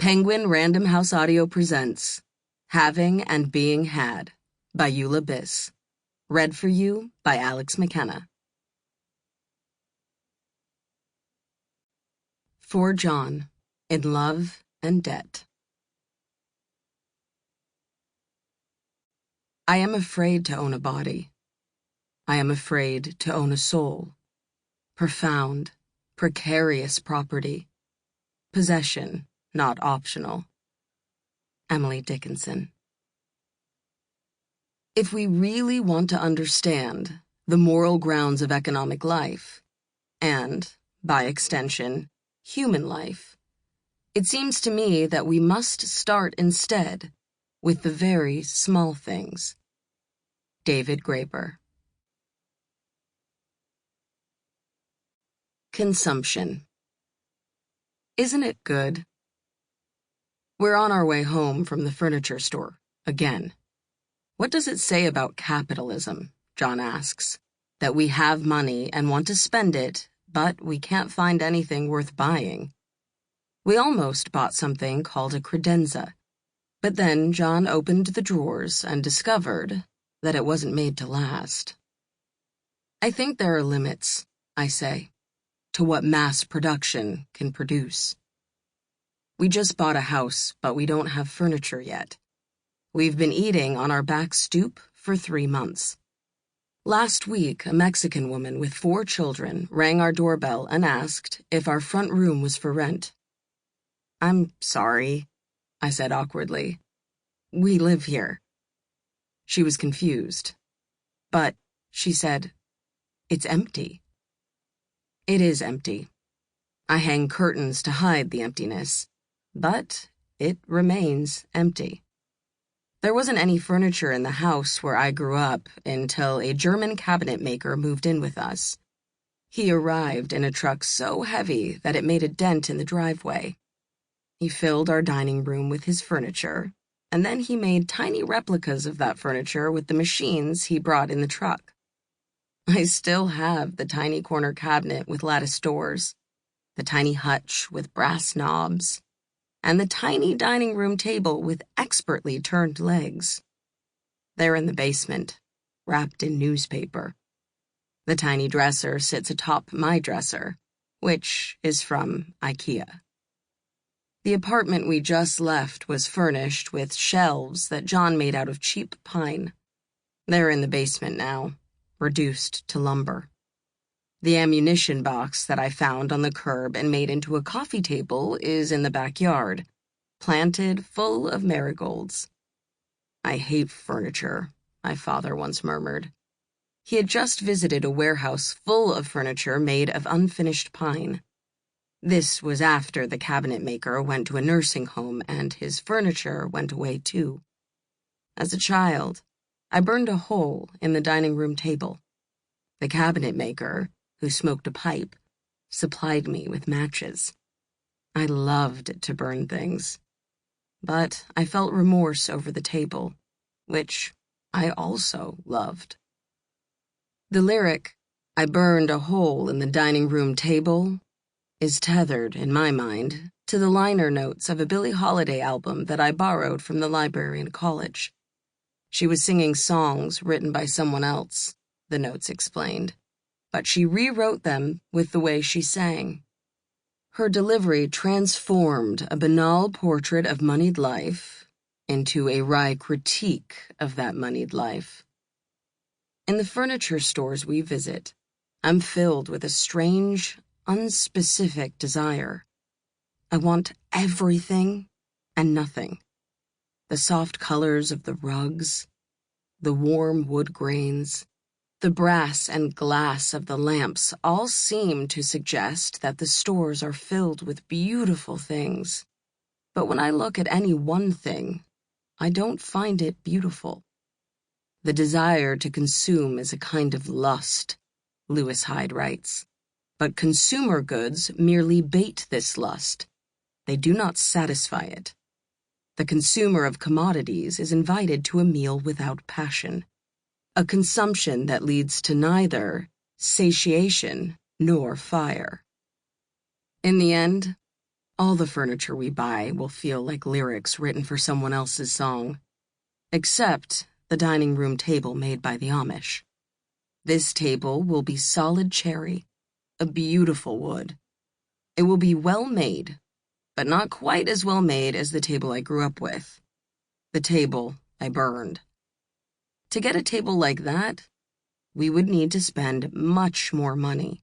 Penguin Random House Audio presents Having and Being Had by Eula Biss. Read for you by Mckenna. For John, in Love and Debt. I am afraid to own a body. I am afraid to own a soul. Profound, precarious property. Possession, not optional. Emily Dickinson. If we really want to understand the moral grounds of economic life, and, by extension, human life, it seems to me that we must start instead with the very small things. David Graeber. Consumption. Isn't it good? We're on our way home from the furniture store, again. What does it say about capitalism, John asks, that we have money and want to spend it, but we can't find anything worth buying? We almost bought something called a credenza, but then John opened the drawers and discovered that it wasn't made to last. I think there are limits, I say, to what mass production can produce. We just bought a house, but we don't have furniture yet. We've been eating on our back stoop for 3 months. Last week, a Mexican woman with 4 children rang our doorbell and asked if our front room was for rent. "I'm sorry," I said awkwardly. "We live here." She was confused. "But," she said, "it's empty." It is empty. I hang curtains to hide the emptiness, but it remains empty. There wasn't any furniture in the house where I grew up until a German cabinet maker moved in with us. He arrived in a truck so heavy that it made a dent in the driveway. He filled our dining room with his furniture, and then he made tiny replicas of that furniture with the machines he brought in the truck. I still have the tiny corner cabinet with lattice doors, the tiny hutch with brass knobs, and the tiny dining room table with expertly turned legs. They're in the basement, wrapped in newspaper. The tiny dresser sits atop my dresser, which is from IKEA. The apartment we just left was furnished with shelves that John made out of cheap pine. They're in the basement now, reduced to lumber. The ammunition box that I found on the curb and made into a coffee table is in the backyard, planted full of marigolds. "I hate furniture," my father once murmured. He had just visited a warehouse full of furniture made of unfinished pine. This was after the cabinet maker went to a nursing home and his furniture went away too. As a child, I burned a hole in the dining room table. The cabinet maker, who smoked a pipe, supplied me with matches. I loved to burn things, but I felt remorse over the table, which I also loved. The lyric, "I burned a hole in the dining room table," is tethered, in my mind, to the liner notes of a Billie Holiday album that I borrowed from the library in college. She was singing songs written by someone else, the notes explained, but she rewrote them with the way she sang. Her delivery transformed a banal portrait of moneyed life into a wry critique of that moneyed life. In the furniture stores we visit, I'm filled with a strange, unspecific desire. I want everything and nothing. The soft colors of the rugs, the warm wood grains, the brass and glass of the lamps all seem to suggest that the stores are filled with beautiful things. But when I look at any one thing, I don't find it beautiful. The desire to consume is a kind of lust, Lewis Hyde writes. But consumer goods merely bait this lust. They do not satisfy it. The consumer of commodities is invited to a meal without passion, a consumption that leads to neither satiation nor fire. In the end, All the furniture we buy will feel like lyrics written for someone else's song. Except the dining room table made by the Amish. This table will be solid cherry, a beautiful wood. It will be well made, but not quite as well made as the table I grew up with. The table I burned. To get a table like that, we would need to spend much more money.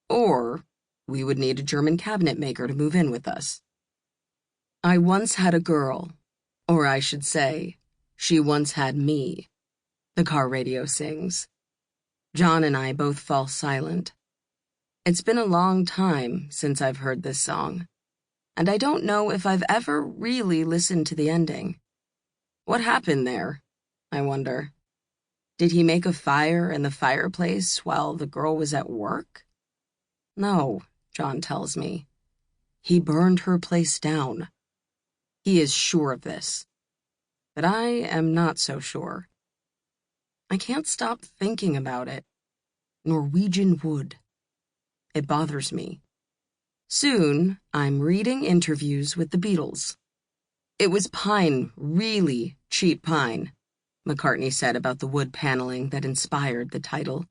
Or we would need a German cabinet maker to move in with us. I once had a girl, or I should say, she once had me, the car radio sings. John and I both fall silent. It's been a long time since I've heard this song, and I don't know if I've ever really listened to the ending. What happened there, I wonder? Did he make a fire in the fireplace while the girl was at work? No, John tells me. He burned her place down. He is sure of this. But I am not so sure. I can't stop thinking about it. Norwegian wood. It bothers me. Soon, I'm reading interviews with the Beatles. It was pine, really cheap pine, McCartney said about the wood paneling that inspired the title.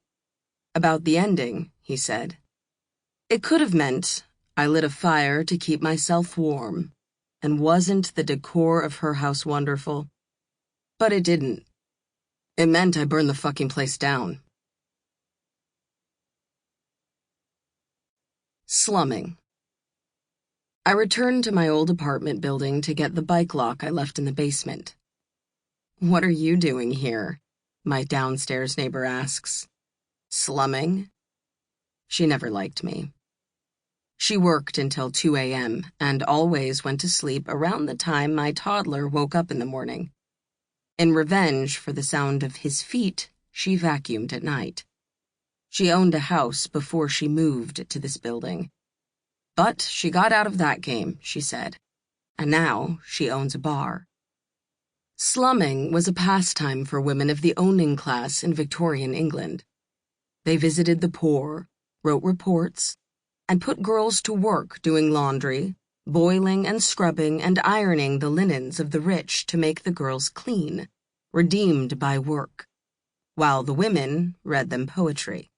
About the ending, he said. It could have meant I lit a fire to keep myself warm, and wasn't the decor of her house wonderful? But it didn't. It meant I burned the fucking place down. Slumming. I returned to my old apartment building to get the bike lock I left in the basement. What are you doing here? My downstairs neighbor asks. Slumming? She never liked me. She worked until 2 a.m. and always went to sleep around the time my toddler woke up in the morning. In revenge for the sound of his feet, she vacuumed at night. She owned a house before she moved to this building. But she got out of that game, she said, and now she owns a bar. Slumming was a pastime for women of the owning class in Victorian England. They visited the poor, wrote reports, and put girls to work doing laundry, boiling and scrubbing and ironing the linens of the rich to make the girls clean, redeemed by work, while the women read them poetry.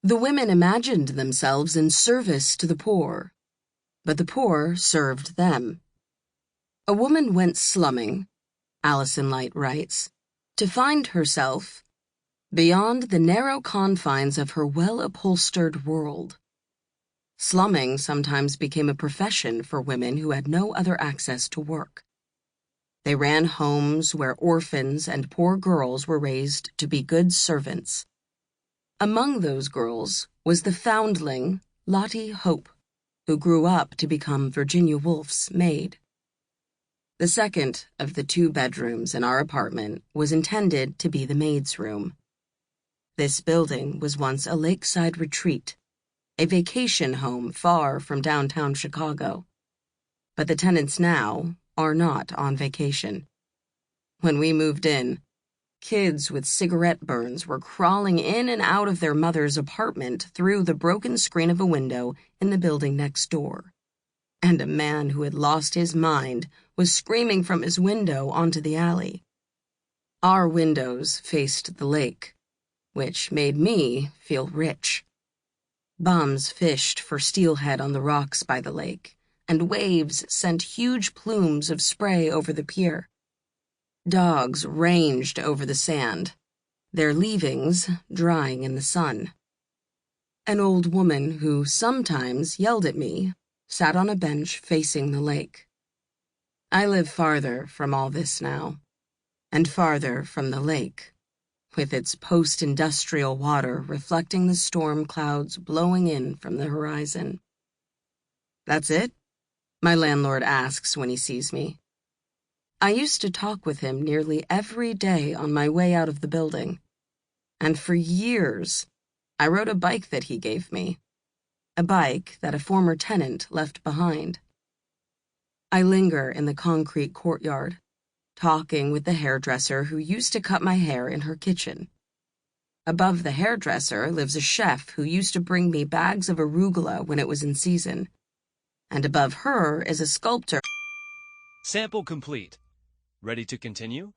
The women imagined themselves in service to the poor, but the poor served them. A woman went slumming, Alison Light writes, to find herself beyond the narrow confines of her well-upholstered world. Slumming sometimes became a profession for women who had no other access to work. They ran homes where orphans and poor girls were raised to be good servants. Among those girls was the foundling Lottie Hope, who grew up to become Virginia Woolf's maid. The second of the 2 bedrooms in our apartment was intended to be the maid's room. This building was once a lakeside retreat, a vacation home far from downtown Chicago. But the tenants now are not on vacation. When we moved in, kids with cigarette burns were crawling in and out of their mother's apartment through the broken screen of a window in the building next door. And a man who had lost his mind was screaming from his window onto the alley. Our windows faced the lake, which made me feel rich. Bums fished for steelhead on the rocks by the lake, and waves sent huge plumes of spray over the pier. Dogs ranged over the sand, their leavings drying in the sun. An old woman who sometimes yelled at me sat on a bench facing the lake. I live farther from all this now, and farther from the lake, with its post-industrial water reflecting the storm clouds blowing in from the horizon. That's it? My landlord asks when he sees me. I used to talk with him nearly every day on my way out of the building, and for years I rode a bike that he gave me, a bike that a former tenant left behind. I linger in the concrete courtyard, talking with the hairdresser who used to cut my hair in her kitchen. Above the hairdresser lives a chef who used to bring me bags of arugula when it was in season, and above her is a sculptor. Sample complete. Ready to continue?